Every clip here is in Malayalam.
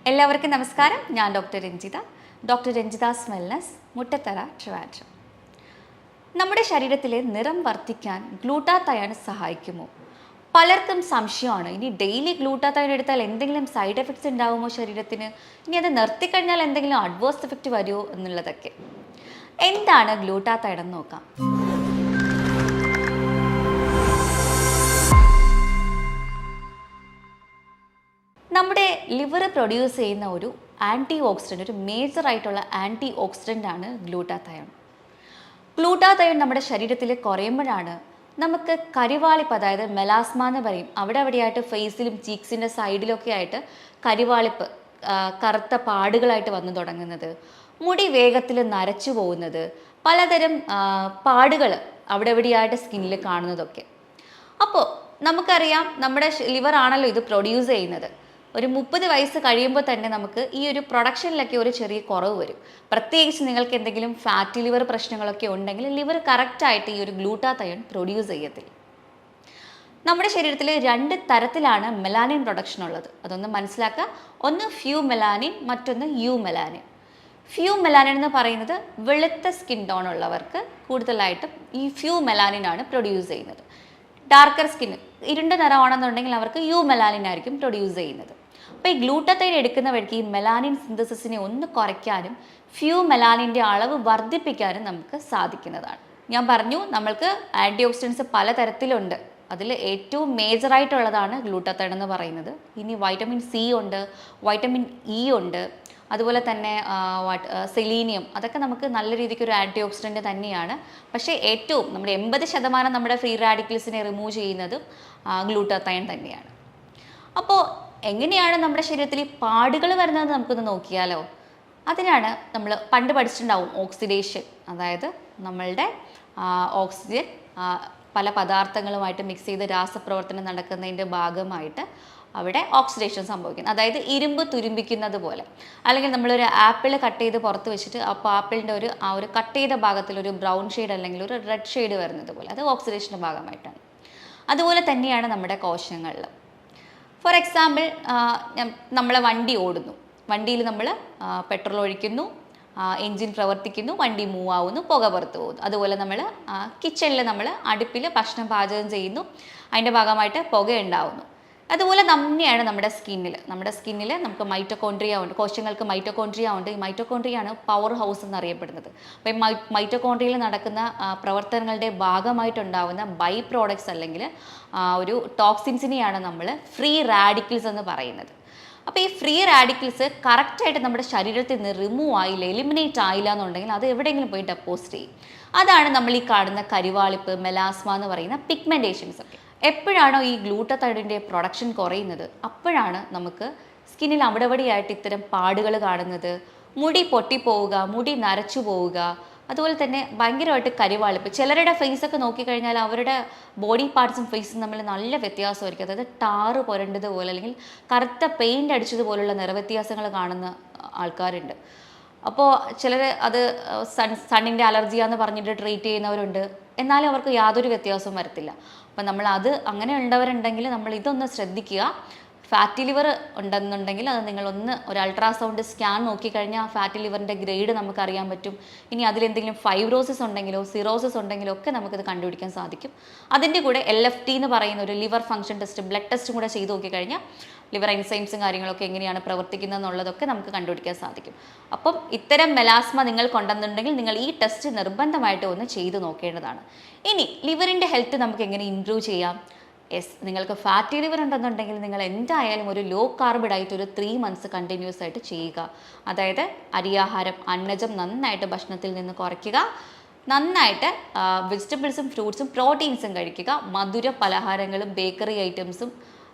എല്ലാവർക്കും നമസ്കാരം. ഞാൻ ഡോക്ടർ രഞ്ജിതാസ് വെൽനസ്, മുട്ടത്തറ, ട്രിവാൻഡ്രം. നമ്മുടെ ശരീരത്തിലെ നിറം വർദ്ധിക്കാൻ ഗ്ലൂട്ടാത്തയോൺ സഹായിക്കുമോ? പലർക്കും സംശയമാണ്. ഇനി ഡെയിലി ഗ്ലൂട്ടാത്തയോൺ എടുത്താൽ എന്തെങ്കിലും സൈഡ് എഫക്ട്സ് ഉണ്ടാകുമോ ശരീരത്തിന്? ഇനി അത് നിർത്തിക്കഴിഞ്ഞാൽ എന്തെങ്കിലും അഡ്വേഴ്സ് എഫക്റ്റ് വരുമോ എന്നുള്ളതൊക്കെ. എന്താണ് ഗ്ലൂട്ടാത്തയോൺ എന്ന് നോക്കാം. നമ്മുടെ ലിവർ പ്രൊഡ്യൂസ് ചെയ്യുന്ന ഒരു ആൻറ്റി ഓക്സിഡൻറ്റ്, ഒരു മേജർ ആയിട്ടുള്ള ആൻറ്റി ഓക്സിഡൻ്റ് ആണ് ഗ്ലൂട്ടാത്തയോൺ. ഗ്ലൂട്ടാത്തയോൺ നമ്മുടെ ശരീരത്തിൽ കുറയുമ്പോഴാണ് നമുക്ക് കരിവാളിപ്പ്, അതായത് മെലാസ്മ എന്ന് പറയും, അവിടെയായിട്ട് ഫേസിലും ചീക്സിൻ്റെ സൈഡിലൊക്കെ ആയിട്ട് കരിവാളിപ്പ്, കറുത്ത പാടുകളായിട്ട് വന്നു തുടങ്ങുന്നത്, മുടി വേഗത്തിൽ നരച്ചു പോകുന്നത്, പലതരം പാടുകൾ അവിടെയായിട്ട് സ്കിന്നിൽ കാണുന്നതൊക്കെ. അപ്പോൾ നമുക്കറിയാം, നമ്മുടെ ലിവർ ആണല്ലോ ഇത് പ്രൊഡ്യൂസ് ചെയ്യുന്നത്. ഒരു 30 വയസ്സ് കഴിയുമ്പോൾ തന്നെ നമുക്ക് ഈ ഒരു പ്രൊഡക്ഷനിലൊക്കെ ഒരു ചെറിയ കുറവ് വരും. പ്രത്യേകിച്ച് നിങ്ങൾക്ക് എന്തെങ്കിലും ഫാറ്റി ലിവർ പ്രശ്നങ്ങളൊക്കെ ഉണ്ടെങ്കിൽ ലിവർ കറക്റ്റായിട്ട് ഈ ഒരു ഗ്ലൂട്ടാത്തയോൺ പ്രൊഡ്യൂസ് ചെയ്യത്തില്ല. നമ്മുടെ ശരീരത്തിൽ 2 തരത്തിലാണ് മെലാനിൻ പ്രൊഡക്ഷൻ ഉള്ളത്. അതൊന്ന് മനസ്സിലാക്കുക. ഒന്ന് ഫ്യൂ മെലാനിൻ, മറ്റൊന്ന് യു മെലാനിൻ. ഫ്യൂ മെലാനിൻ എന്ന് പറയുന്നത് വെളുത്ത സ്കിൻ ടോൺ ഉള്ളവർക്ക് കൂടുതലായിട്ടും ഈ ഫ്യൂ മെലാനിൻ ആണ് പ്രൊഡ്യൂസ് ചെയ്യുന്നത്. ഡാർക്കർ സ്കിൻ, ഇരുണ്ട നിറമാണെന്നുണ്ടെങ്കിൽ അവർക്ക് യു മെലാനിൻ ആയിരിക്കും പ്രൊഡ്യൂസ് ചെയ്യുന്നത്. അപ്പോൾ ഈ ഗ്ലൂട്ടാത്തയോൺ എടുക്കുന്ന വഴിക്ക് ഈ മെലാനിൻ സിന്തസിസിനെ ഒന്ന് കുറയ്ക്കാനും ഫ്യൂ മെലാനിൻ്റെ അളവ് വർദ്ധിപ്പിക്കാനും നമുക്ക് സാധിക്കുന്നതാണ്. ഞാൻ പറഞ്ഞു, നമ്മൾക്ക് ആൻറ്റി ഓക്സിഡൻസ് പലതരത്തിലുണ്ട്. അതിൽ ഏറ്റവും മേജറായിട്ടുള്ളതാണ് ഗ്ലൂട്ടാത്തയോൺ എന്ന് പറയുന്നത്. ഇനി വൈറ്റമിൻ സി ഉണ്ട്, വൈറ്റമിൻ ഇ ഉണ്ട്, അതുപോലെ തന്നെ സെലീനിയം, അതൊക്കെ നമുക്ക് നല്ല രീതിക്ക് ഒരു ആൻറ്റി ഓക്സിഡൻറ്റ് തന്നെയാണ്. പക്ഷേ ഏറ്റവും നമ്മുടെ 80% നമ്മുടെ ഫ്രീ റാഡിക്കൽസിനെ റിമൂവ് ചെയ്യുന്നതും ഗ്ലൂട്ടാത്തയോൺ തന്നെയാണ്. അപ്പോൾ എങ്ങനെയാണ് നമ്മുടെ ശരീരത്തിൽ ഈ പാടുകൾ വരുന്നത് നമുക്കൊന്ന് നോക്കിയാലോ. അതിനാണ് നമ്മൾ പണ്ട് പഠിച്ചിട്ടുണ്ടാവും ഓക്സിഡേഷൻ, അതായത് നമ്മളുടെ ഓക്സിജൻ പല പദാർത്ഥങ്ങളുമായിട്ട് മിക്സ് ചെയ്ത് രാസപ്രവർത്തനം നടക്കുന്നതിൻ്റെ ഭാഗമായിട്ട് അവിടെ ഓക്സിഡേഷൻ സംഭവിക്കുന്നത്. അതായത് ഇരുമ്പ് തുരുമ്പിക്കുന്നത് പോലെ, അല്ലെങ്കിൽ നമ്മളൊരു ആപ്പിൾ കട്ട് ചെയ്ത് പുറത്ത് വെച്ചിട്ട് അപ്പോൾ ആപ്പിളിൻ്റെ ആ ഒരു കട്ട് ചെയ്ത ഭാഗത്തിൽ ഒരു ബ്രൗൺ ഷെയ്ഡ് അല്ലെങ്കിൽ ഒരു റെഡ് ഷെയ്ഡ് വരുന്നത് പോലെ, അത് ഓക്സിഡേഷൻ്റെ ഭാഗമായിട്ടാണ്. അതുപോലെ തന്നെയാണ് നമ്മുടെ കോശങ്ങളിൽ. ഫോർ എക്സാമ്പിൾ, നമ്മളെ വണ്ടി ഓടുന്നു, വണ്ടിയിൽ നമ്മൾ പെട്രോൾ ഒഴിക്കുന്നു, എൻജിൻ പ്രവർത്തിക്കുന്നു, വണ്ടി മൂവ് ആവുന്നു, പുക പുറത്ത് പോകുന്നു. അതുപോലെ നമ്മൾ കിച്ചണിൽ നമ്മൾ അടുപ്പിൽ ഭക്ഷണം പാചകം ചെയ്യുന്നു, അതിൻ്റെ ഭാഗമായിട്ട് പുക ഉണ്ടാവുന്നു. അതുപോലെ തന്നെയാണ് നമ്മുടെ സ്കിന്നിൽ നമുക്ക് മൈറ്റോകോൺട്രിയ ഉണ്ട്, കോശങ്ങൾക്ക് മൈറ്റോകോൺട്രിയ ഉണ്ട്. ഈ മൈറ്റോകോൺട്രിയ ആണ് പവർ ഹൗസ് എന്നറിയപ്പെടുന്നത്. അപ്പോൾ ഈ മൈറ്റോകോൺട്രിയയിൽ നടക്കുന്ന പ്രവർത്തനങ്ങളുടെ ഭാഗമായിട്ടുണ്ടാവുന്ന ബൈ പ്രോഡക്ട്സ് അല്ലെങ്കിൽ ഒരു ടോക്സിൻസിനെയാണ് നമ്മൾ ഫ്രീ റാഡിക്കൽസ് എന്ന് പറയുന്നത്. അപ്പോൾ ഈ ഫ്രീ റാഡിക്കൽസ് കറക്റ്റായിട്ട് നമ്മുടെ ശരീരത്തിൽ നിന്ന് റിമൂവ് ആയില്ല, എലിമിനേറ്റ് ആയില്ല എന്നുണ്ടെങ്കിൽ അത് എവിടെയെങ്കിലും പോയി ഡെപ്പോസിറ്റ് ചെയ്യും. അതാണ് നമ്മൾ ഈ കാണുന്ന കരിവാളിപ്പ്, മെലാസ്മ എന്ന് പറയുന്ന പിഗ്മെൻറ്റേഷൻസ് ഒക്കെ. എപ്പോഴാണോ ഈ ഗ്ലൂട്ടാത്തയോണിൻ്റെ പ്രൊഡക്ഷൻ കുറയുന്നത്, അപ്പോഴാണ് നമുക്ക് സ്കിന്നിൽ അവിടെയായിട്ട് ഇത്തരം പാടുകൾ കാണുന്നത്, മുടി പൊട്ടിപ്പോവുക, മുടി നരച്ചു പോവുക, അതുപോലെ തന്നെ ഭയങ്കരമായിട്ട് കരിവാളിപ്പ്. ചിലരുടെ ഫേസൊക്കെ നോക്കിക്കഴിഞ്ഞാൽ അവരുടെ ബോഡി പാർട്സും ഫേസും തമ്മിൽ നല്ല വ്യത്യാസമായിരിക്കും. അതായത് ടാറ് പുരണ്ടതുപോലെ അല്ലെങ്കിൽ കറുത്ത പെയിൻ്റ് അടിച്ചതുപോലുള്ള നിറവ്യത്യാസങ്ങൾ കാണുന്ന ആൾക്കാരുണ്ട്. അപ്പോൾ ചിലർ അത് സണ്ണിൻ്റെ അലർജിയാന്ന് പറഞ്ഞിട്ട് ട്രീറ്റ് ചെയ്യുന്നവരുണ്ട്. എന്നാലും അവർക്ക് യാതൊരു വ്യത്യാസവും വരത്തില്ല. അപ്പം അങ്ങനെ ഉള്ളവരുണ്ടെങ്കിൽ നമ്മൾ ഇതൊന്ന് ശ്രദ്ധിക്കുക. ഫാറ്റി ലിവർ ഉണ്ടെന്നുണ്ടെങ്കിൽ അത് നിങ്ങളൊന്ന് ഒരു അൾട്രാസൗണ്ട് സ്കാൻ നോക്കിക്കഴിഞ്ഞാൽ ആ ഫാറ്റി ലിവറിൻ്റെ ഗ്രേഡ് നമുക്കറിയാൻ പറ്റും. ഇനി അതിലെന്തെങ്കിലും ഫൈബ്രോസിസ് ഉണ്ടെങ്കിലോ സിറോസിസ് ഉണ്ടെങ്കിലോ ഒക്കെ നമുക്കത് കണ്ടുപിടിക്കാൻ സാധിക്കും. അതിൻ്റെ കൂടെ LFT എന്ന് പറയുന്ന ഒരു ലിവർ ഫംഗ്ഷൻ ടെസ്റ്റ്, ബ്ലഡ് ടെസ്റ്റും കൂടെ ചെയ്ത് നോക്കിക്കഴിഞ്ഞാൽ ലിവർ എൻസൈംസും കാര്യങ്ങളൊക്കെ എങ്ങനെയാണ് പ്രവർത്തിക്കുന്നത് എന്നുള്ളതൊക്കെ നമുക്ക് കണ്ടുപിടിക്കാൻ സാധിക്കും. അപ്പം ഇത്തരം മെലാസ്മ നിങ്ങൾക്കുണ്ടെന്നുണ്ടെങ്കിൽ നിങ്ങൾ ഈ ടെസ്റ്റ് നിർബന്ധമായിട്ട് ഒന്ന് ചെയ്ത് നോക്കേണ്ടതാണ്. ഇനി ലിവറിൻ്റെ ഹെൽത്ത് നമുക്ക് എങ്ങനെ ഇംപ്രൂവ് ചെയ്യാം? നിങ്ങൾക്ക് ഫാറ്റി ലിവർ ഉണ്ടെന്നുണ്ടെങ്കിൽ നിങ്ങൾ എന്തായാലും ഒരു ലോ കാർബ് ഡയറ്റ് ഒരു 3 months കണ്ടിന്യൂസ് ആയിട്ട് ചെയ്യുക. അതായത് അരിയാഹാരം, അന്നജം നന്നായിട്ട് ഭക്ഷണത്തിൽ നിന്ന് കുറയ്ക്കുക, നന്നായിട്ട് വെജിറ്റബിൾസും ഫ്രൂട്ട്സും പ്രോട്ടീൻസും കഴിക്കുക, മധുര പലഹാരങ്ങളും ബേക്കറി ഐറ്റംസും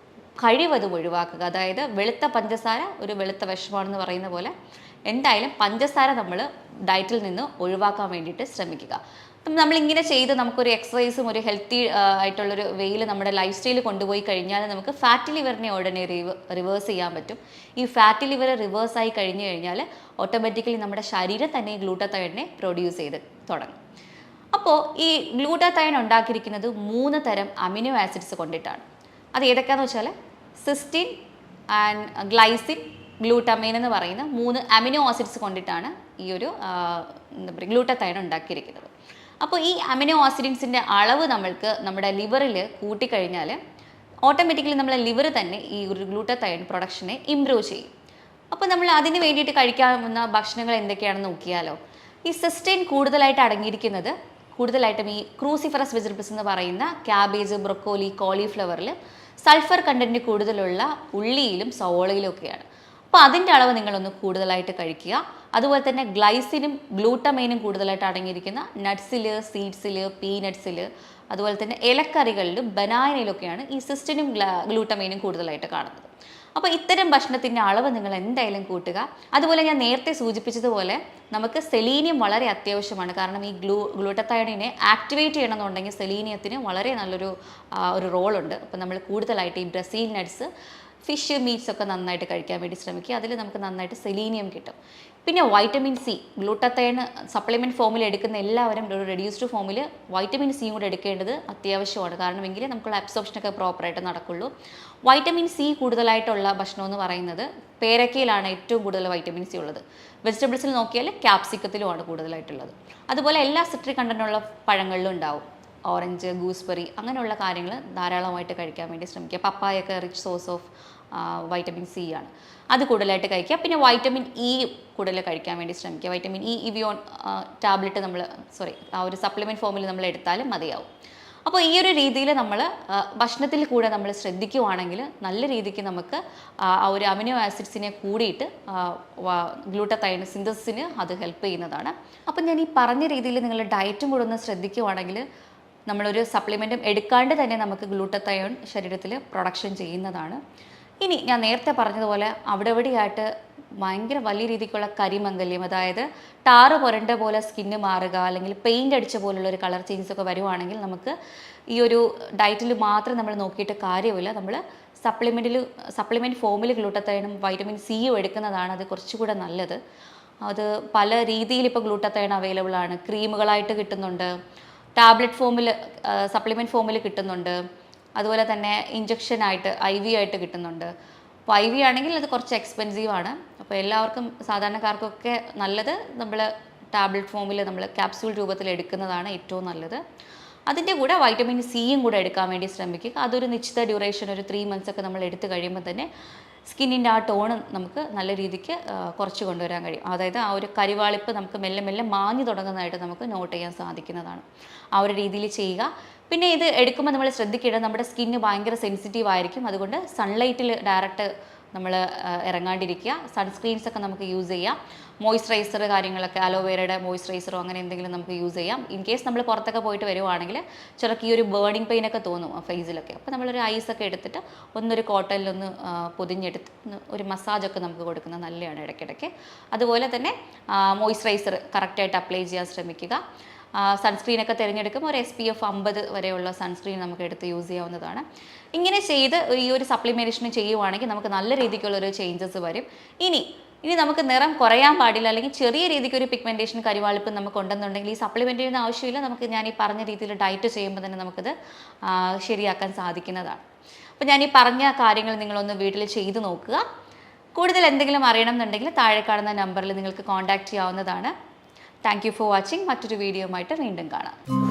കഴിവതും ഒഴിവാക്കുക. അതായത് വെളുത്ത പഞ്ചസാര ഒരു വെളുത്ത വിഷമാണെന്ന് പറയുന്ന പോലെ എന്തായാലും പഞ്ചസാര നമ്മൾ ഡയറ്റിൽ നിന്ന് ഒഴിവാക്കാൻ വേണ്ടിയിട്ട് ശ്രമിക്കുക. അപ്പം നമ്മളിങ്ങനെ ചെയ്ത് നമുക്കൊരു എക്സസൈസും ഒരു ഹെൽത്തി ആയിട്ടുള്ളൊരു വേയിൽ നമ്മുടെ ലൈഫ് സ്റ്റൈൽ കൊണ്ടുപോയി കഴിഞ്ഞാൽ നമുക്ക് ഫാറ്റി ലിവറിനെ ഉടനെ റിവേഴ്സ് ചെയ്യാൻ പറ്റും. ഈ ഫാറ്റി ലിവർ റിവേഴ്സായി കഴിഞ്ഞു കഴിഞ്ഞാൽ ഓട്ടോമാറ്റിക്കലി നമ്മുടെ ശരീരം തന്നെ ഈ ഗ്ലൂട്ടാത്തയോണിനെ പ്രൊഡ്യൂസ് ചെയ്ത് തുടങ്ങും. അപ്പോൾ ഈ ഗ്ലൂട്ടാത്തയോൺ ഉണ്ടാക്കിയിരിക്കുന്നത് 3 തരം അമിനോ ആസിഡ്സ് കൊണ്ടിട്ടാണ്. അത് ഏതൊക്കെയാണെന്ന് വെച്ചാൽ സിസ്റ്റീൻ ആൻഡ് ഗ്ലൈസിൻ, ഗ്ലൂട്ടാമൈൻ എന്ന് പറയുന്ന 3 അമിനോ ആസിഡ്സ് കൊണ്ടിട്ടാണ് ഈ ഒരു എന്താ പറയുക ഗ്ലൂട്ടത്തൈൻ ഉണ്ടാക്കിയിരിക്കുന്നത്. അപ്പോൾ ഈ അമിനോ ആസിഡ്സിൻ്റെ അളവ് നമ്മൾക്ക് നമ്മുടെ ലിവറിൽ കൂട്ടിക്കഴിഞ്ഞാൽ ഓട്ടോമാറ്റിക്കലി നമ്മളെ ലിവർ തന്നെ ഈ ഒരു ഗ്ലൂട്ടത്തൈൻ പ്രൊഡക്ഷനെ ഇംപ്രൂവ് ചെയ്യും. അപ്പോൾ നമ്മൾ അതിന് വേണ്ടിയിട്ട് കഴിക്കാവുന്ന ഭക്ഷണങ്ങൾ എന്തൊക്കെയാണെന്ന് നോക്കിയാലോ. ഈ സിസ്റ്റൈൻ കൂടുതലായിട്ട് അടങ്ങിയിരിക്കുന്നത് കൂടുതലായിട്ടും ഈ ക്രൂസിഫറസ് വെജിറ്റബിൾസ് എന്ന് പറയുന്ന ക്യാബേജ്, ബ്രൊക്കോലി, കോളിഫ്ലവറിൽ സൾഫർ കണ്ടൻറ്റ് കൂടുതലുള്ള ഉള്ളിയിലും സവോളയിലും ഒക്കെയാണ്. അപ്പോൾ അതിൻ്റെ അളവ് നിങ്ങളൊന്ന് കൂടുതലായിട്ട് കഴിക്കുക. അതുപോലെ തന്നെ ഗ്ലൈസിനും ഗ്ലൂട്ടമൈനും കൂടുതലായിട്ട് അടങ്ങിയിരിക്കുന്ന നട്ട്സിൽ, സീഡ്സിൽ, പീനട്ട്സിൽ, അതുപോലെ തന്നെ ഇലക്കറികളിലും ബനാനയിലൊക്കെയാണ് ഈ സിസ്റ്റിനും ഗ്ലൂട്ടമൈനും കൂടുതലായിട്ട് കാണുന്നത്. അപ്പോൾ ഇത്തരം ഭക്ഷണത്തിൻ്റെ അളവ് നിങ്ങൾ എന്തായാലും കൂട്ടുക. അതുപോലെ ഞാൻ നേരത്തെ സൂചിപ്പിച്ചതുപോലെ നമുക്ക് സെലീനിയം വളരെ അത്യാവശ്യമാണ്. കാരണം ഈ ഗ്ലൂട്ടത്തയോണിനെ ആക്ടിവേറ്റ് ചെയ്യണമെന്നുണ്ടെങ്കിൽ സെലീനിയത്തിന് വളരെ നല്ലൊരു ഒരു റോളുണ്ട്. അപ്പോൾ നമ്മൾ കൂടുതലായിട്ട് ഈ ബ്രസീൽ നട്ട്സ്, ഫിഷ്, മീറ്റ്സ് ഒക്കെ നന്നായിട്ട് കഴിക്കാൻ വേണ്ടി ശ്രമിക്കുക. അതിൽ നമുക്ക് നന്നായിട്ട് സെലീനിയം കിട്ടും. പിന്നെ വൈറ്റമിൻ സി, ഗ്ലൂട്ടത്തൈൻ സപ്ലിമെൻറ്റ് ഫോമിൽ എടുക്കുന്ന എല്ലാവരും ഒരു റെഡ്യൂസ്ഡ് ഫോമിൽ വൈറ്റമിൻ സിയും കൂടെ എടുക്കേണ്ടത് അത്യാവശ്യമാണ്. കാരണം എങ്കിലേ നമുക്കുള്ള അബ്സോർപ്ഷനൊക്കെ പ്രോപ്പറായിട്ട് നടക്കുള്ളൂ. വൈറ്റമിൻ സി കൂടുതലായിട്ടുള്ള ഭക്ഷണം എന്ന് പറയുന്നത് പേരക്കയിലാണ് ഏറ്റവും കൂടുതൽ വൈറ്റമിൻ സി ഉള്ളത്. വെജിറ്റബിൾസിൽ നോക്കിയാൽ ക്യാപ്സിക്കത്തിലുമാണ് കൂടുതലായിട്ടുള്ളത്. അതുപോലെ എല്ലാ സിട്രിക് കണ്ടന്റുള്ള പഴങ്ങളിലും ഉണ്ടാവും. ഓറഞ്ച്, ഗൂസ്ബെറി അങ്ങനെയുള്ള കാര്യങ്ങൾ ധാരാളമായിട്ട് കഴിക്കാൻ വേണ്ടി ശ്രമിക്കുക. പപ്പായൊക്കെ rich source of vitamin C ആണ്. അത് കൂടുതലായിട്ട് കഴിക്കുക. പിന്നെ വൈറ്റമിൻ ഇ കൂടുതൽ കഴിക്കാൻ വേണ്ടി ശ്രമിക്കുക. വൈറ്റമിൻ ഇ ഇവിയോൺ ടാബ്ലറ്റ് ആ ഒരു സപ്ലിമെൻറ്റ് ഫോമിൽ നമ്മൾ എടുത്താലും മതിയാവും. അപ്പോൾ ഈ ഒരു രീതിയിൽ നമ്മൾ ഭക്ഷണത്തിൽ കൂടെ നമ്മൾ ശ്രദ്ധിക്കുവാണെങ്കിൽ നല്ല രീതിക്ക് നമുക്ക് ആ ഒരു അമിനോ ആസിഡ്സിനെ കൂടിയിട്ട് ഗ്ലൂട്ടത്തൈൻ സിന്തസിന് അത് ഹെൽപ്പ് ചെയ്യുന്നതാണ്. അപ്പം ഞാൻ ഈ പറഞ്ഞ രീതിയിൽ നിങ്ങൾ ഡയറ്റും കൂടെ ഒന്ന് ശ്രദ്ധിക്കുവാണെങ്കിൽ നമ്മളൊരു സപ്ലിമെൻറ്റും എടുക്കാണ്ട് തന്നെ നമുക്ക് ഗ്ലൂട്ടത്തയോൺ ശരീരത്തിൽ പ്രൊഡക്ഷൻ ചെയ്യുന്നതാണ്. ഇനി ഞാൻ നേരത്തെ പറഞ്ഞതുപോലെ അവിടെ എവിടെയായിട്ട് ഭയങ്കര വലിയ രീതിക്കുള്ള കരിമംഗല്യം, അതായത് ടാറ് പുരണ്ട പോലെ സ്കിന്ന് മാറുക, അല്ലെങ്കിൽ പെയിൻ്റ് അടിച്ച പോലുള്ള ഒരു കളർ ചേഞ്ചസ് ഒക്കെ വരുവാണെങ്കിൽ നമുക്ക് ഈ ഒരു ഡയറ്റിൽ മാത്രം നമ്മൾ നോക്കിയിട്ട് കാര്യമില്ല. നമ്മൾ സപ്ലിമെൻറ്റ് ഫോമിൽ ഗ്ലൂട്ടത്തൈനും വൈറ്റമിൻ സിയും എടുക്കുന്നതാണ് അത് കുറച്ചുകൂടെ നല്ലത്. അത് പല രീതിയിൽ ഇപ്പോൾ ഗ്ലൂട്ടത്തൈൻ അവൈലബിൾ ആണ്. ക്രീമുകളായിട്ട് കിട്ടുന്നുണ്ട്, ടാബ്ലറ്റ് ഫോമിൽ സപ്ലിമെൻറ്റ് ഫോമിൽ കിട്ടുന്നുണ്ട്, അതുപോലെ തന്നെ ഇഞ്ചക്ഷനായിട്ട് IV ആയിട്ട് കിട്ടുന്നുണ്ട്. അപ്പോൾ IV ആണെങ്കിൽ അത് കുറച്ച് എക്സ്പെൻസീവ് ആണ്. അപ്പോൾ എല്ലാവർക്കും സാധാരണക്കാർക്കൊക്കെ നല്ലത് നമ്മൾ ടാബ്ലറ്റ് ഫോമിൽ നമ്മൾ ക്യാപ്സ്യൂൾ രൂപത്തിൽ എടുക്കുന്നതാണ് ഏറ്റവും നല്ലത്. അതിൻ്റെ കൂടെ വൈറ്റമിൻ സിയും കൂടെ എടുക്കാൻ വേണ്ടി ശ്രമിക്കുക. അതൊരു നിശ്ചിത ഡ്യൂറേഷൻ ഒരു 3 months ഒക്കെ നമ്മൾ എടുത്തു കഴിയുമ്പോൾ തന്നെ സ്കിന്നിൻ്റെ ആ ടോണ് നമുക്ക് നല്ല രീതിക്ക് കുറച്ച് കൊണ്ടുവരാൻ കഴിയും. അതായത് ആ ഒരു കരിവാളിപ്പ് നമുക്ക് മെല്ലെ മെല്ലെ മാഞ്ഞു തുടങ്ങുന്നതായിട്ട് നമുക്ക് നോട്ട് ചെയ്യാൻ സാധിക്കുന്നതാണ്. ആ ഒരു രീതിയിൽ ചെയ്യുക. പിന്നെ ഇത് എടുക്കുമ്പോൾ നമ്മൾ ശ്രദ്ധിക്കേണ്ടത് നമ്മുടെ സ്കിന്ന് ഭയങ്കര സെൻസിറ്റീവ് ആയിരിക്കും. അതുകൊണ്ട് സൺലൈറ്റിൽ ഡയറക്റ്റ് നമ്മൾ ഇറങ്ങാണ്ടിരിക്കുക. സൺസ്ക്രീൻസൊക്കെ നമുക്ക് യൂസ് ചെയ്യാം. മോയ്സ്ചറൈസർ കാര്യങ്ങളൊക്കെ അലോവേരയുടെ മോയ്സ്ചറൈസറോ അങ്ങനെ എന്തെങ്കിലും നമുക്ക് യൂസ് ചെയ്യാം. ഇൻ കേസ് നമ്മൾ പുറത്തൊക്കെ പോയിട്ട് വരുവാണെങ്കിൽ ചിലർക്ക് ഈ ഒരു ബേണിംഗ് പെയിനൊക്കെ തോന്നും ഫേസിലൊക്കെ. അപ്പോൾ നമ്മളൊരു ഐസൊക്കെ എടുത്തിട്ട് ഒന്നൊരു കോട്ടണിലൊന്ന് പൊതിഞ്ഞെടുത്ത് ഒരു മസാജൊക്കെ നമുക്ക് കൊടുക്കുന്നത് നല്ലതാണ് ഇടയ്ക്കിടയ്ക്ക്. അതുപോലെ തന്നെ മോയ്സ്ചറൈസർ കറക്റ്റായിട്ട് അപ്ലൈ ചെയ്യാൻ ശ്രമിക്കുക. സൺസ്ക്രീനൊക്കെ തിരഞ്ഞെടുക്കുമ്പോൾ ഒരു SPF 50 വരെയുള്ള സൺസ്ക്രീൻ നമുക്ക് എടുത്ത് യൂസ് ചെയ്യാവുന്നതാണ്. ഇങ്ങനെ ചെയ്ത് ഈ ഒരു സപ്ലിമെൻറ്റേഷൻ ചെയ്യുവാണെങ്കിൽ നമുക്ക് നല്ല രീതിക്കുള്ളൊരു ചേഞ്ചസ് വരും. ഇനി നമുക്ക് നിറം കുറയാൻ പാടില്ല, അല്ലെങ്കിൽ ചെറിയ രീതിക്ക് ഒരു പിഗ്മെൻറ്റേഷൻ കരിവാളിപ്പ് നമുക്ക് ഉണ്ടെന്നുണ്ടെങ്കിൽ ഈ സപ്ലിമെൻ്റ് ചെയ്യുന്ന ആവശ്യമില്ല. നമുക്ക് ഞാൻ ഈ പറഞ്ഞ രീതിയിൽ ഡയറ്റ് ചെയ്യുമ്പോൾ തന്നെ നമുക്കത് ശരിയാക്കാൻ സാധിക്കുന്നതാണ്. അപ്പോൾ ഞാൻ ഈ പറഞ്ഞ കാര്യങ്ങൾ നിങ്ങളൊന്ന് വീട്ടിൽ ചെയ്ത് നോക്കുക. കൂടുതൽ എന്തെങ്കിലും അറിയണം എന്നുണ്ടെങ്കിൽ താഴെ കാണുന്ന നമ്പറിൽ നിങ്ങൾക്ക് കോൺടാക്റ്റ് ചെയ്യാവുന്നതാണ്. Thank you for watching. മറ്റൊരു വീഡിയോയുമായിട്ട് വീണ്ടും കാണാം.